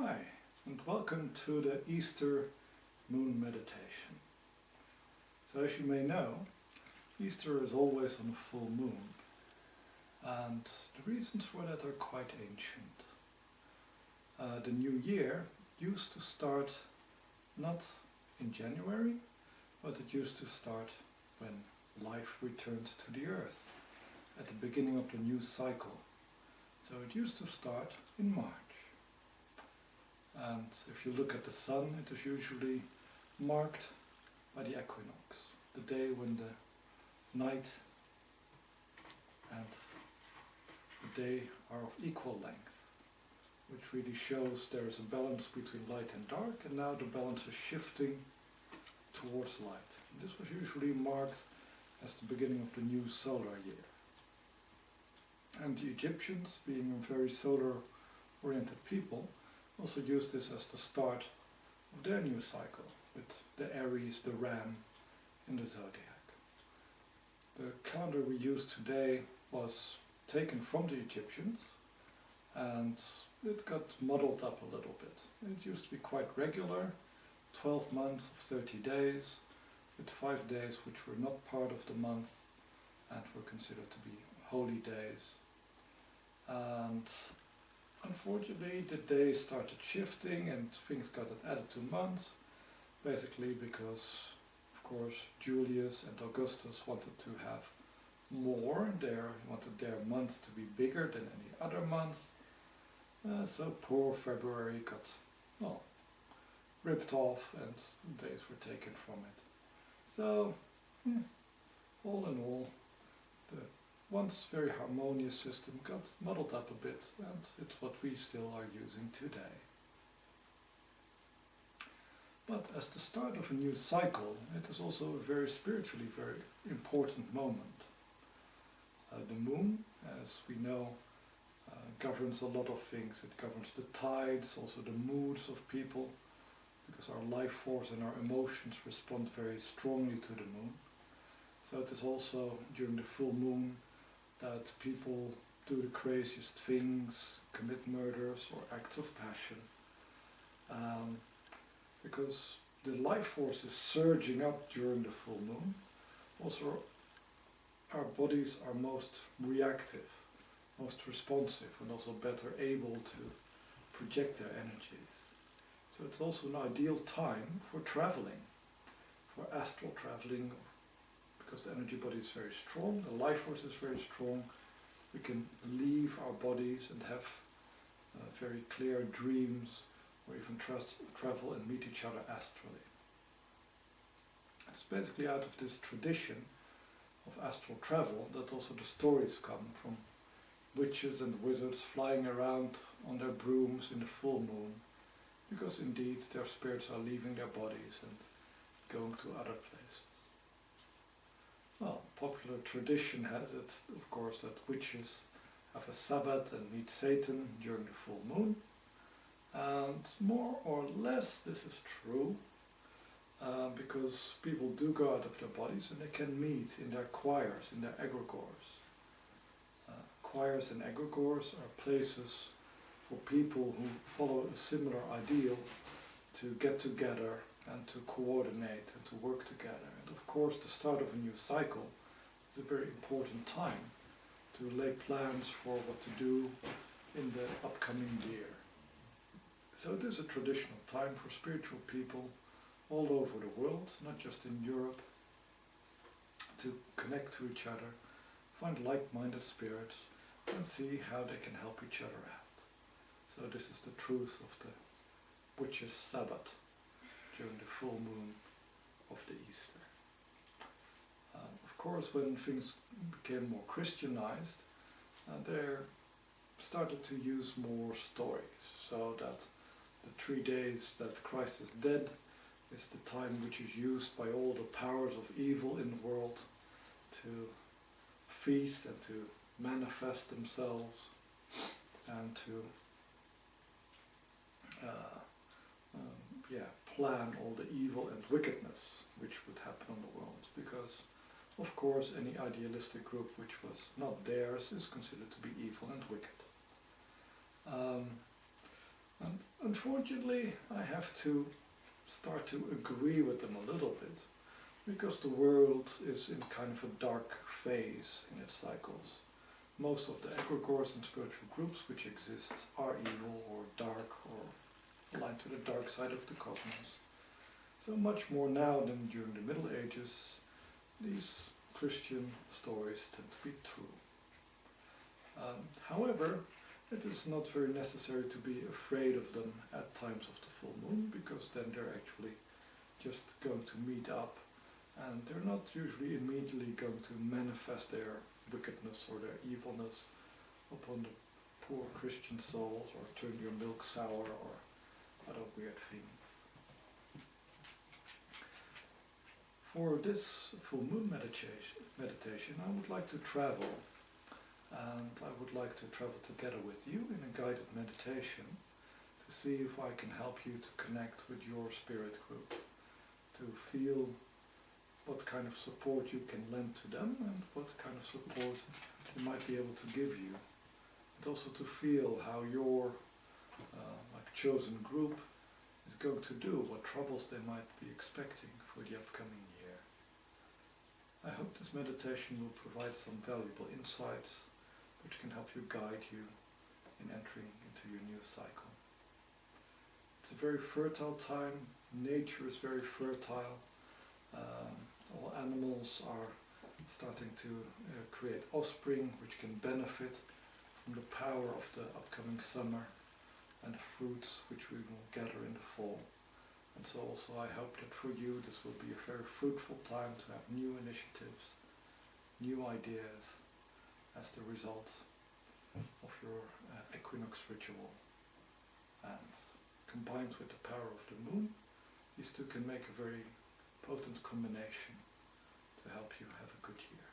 Hi, and welcome to the Easter moon meditation. So as you may know, Easter is always on a full moon, and the reasons for that are quite ancient. The new year used to start not in January, but it used to start when life returned to the earth, at the beginning of the new cycle. So it used to start in March. And if you look at the sun, it is usually marked by the equinox, the day when the night and the day are of equal length, which really shows there is a balance between light and dark, and now the balance is shifting towards light. And this was usually marked as the beginning of the new solar year. And the Egyptians, being a very solar-oriented people, also used this as the start of their new cycle, with the Aries, the ram, in the zodiac. The calendar we use today was taken from the Egyptians, and it got muddled up a little bit. It used to be quite regular, 12 months of 30 days, with 5 days which were not part of the month and were considered to be holy days. And unfortunately, the days started shifting and things got added to months, basically because, of course, Julius and Augustus wanted to have more. They wanted their months to be bigger than any other month. So poor February got, well, ripped off and days were taken from it. So, all in all, the once very harmonious system got muddled up a bit, and it's what we still are using today. But as the start of a new cycle, it is also a very spiritually very important moment. The moon, as we know, governs a lot of things. It governs the tides, also the moods of people, because our life force and our emotions respond very strongly to the moon. So it is also during the full moon that people do the craziest things, commit murders or acts of passion. Because the life force is surging up during the full moon. Also, our bodies are most reactive, most responsive, and also better able to project their energies. So it's also an ideal time for traveling, for astral traveling, because the energy body is very strong, the life force is very strong. We can leave our bodies and have very clear dreams, or even travel and meet each other astrally. It's basically out of this tradition of astral travel that also the stories come from witches and wizards flying around on their brooms in the full moon, because indeed their spirits are leaving their bodies and going to other places. Well, popular tradition has it, of course, that witches have a Sabbath and meet Satan during the full moon. And more or less this is true, because people do go out of their bodies and they can meet in their choirs, in their egregores. Choirs and egregores are places for people who follow a similar ideal to get together and to coordinate and to work together. And of course, the start of a new cycle is a very important time to lay plans for what to do in the upcoming year. So it is a traditional time for spiritual people all over the world, not just in Europe, to connect to each other, find like-minded spirits, and see how they can help each other out. So this is the truth of the Witches' Sabbath during the full moon of the Easter. Of course, when things became more Christianized, they started to use more stories, so that the 3 days that Christ is dead is the time which is used by all the powers of evil in the world to feast and to manifest themselves and to plan all the evil and wickedness which would happen in the world, because of course any idealistic group which was not theirs is considered to be evil and wicked. And unfortunately, I have to start to agree with them a little bit, because the world is in kind of a dark phase in its cycles. Most of the egregores and spiritual groups which exist are evil or dark or aligned to the dark side of the cosmos. So much more now than during the Middle Ages, these Christian stories tend to be true. However, it is not very necessary to be afraid of them at times of the full moon, because then they're actually just going to meet up, and they're not usually immediately going to manifest their wickedness or their evilness upon the poor Christian souls, or turn your milk sour, or other weird things. For this full moon meditation, I would like to travel, and I would like to travel together with you in a guided meditation to see if I can help you to connect with your spirit group, to feel what kind of support you can lend to them and what kind of support they might be able to give you, and also to feel how your chosen group is going to do, what troubles they might be expecting for the upcoming year. I hope this meditation will provide some valuable insights which can help you guide you in entering into your new cycle. It's a very fertile time. Nature is very fertile. All animals are starting to create offspring which can benefit from the power of the upcoming summer and the fruits which we will gather in the fall. And so also I hope that for you this will be a very fruitful time to have new initiatives, new ideas as the result of your equinox ritual. And combined with the power of the moon, these two can make a very potent combination to help you have a good year.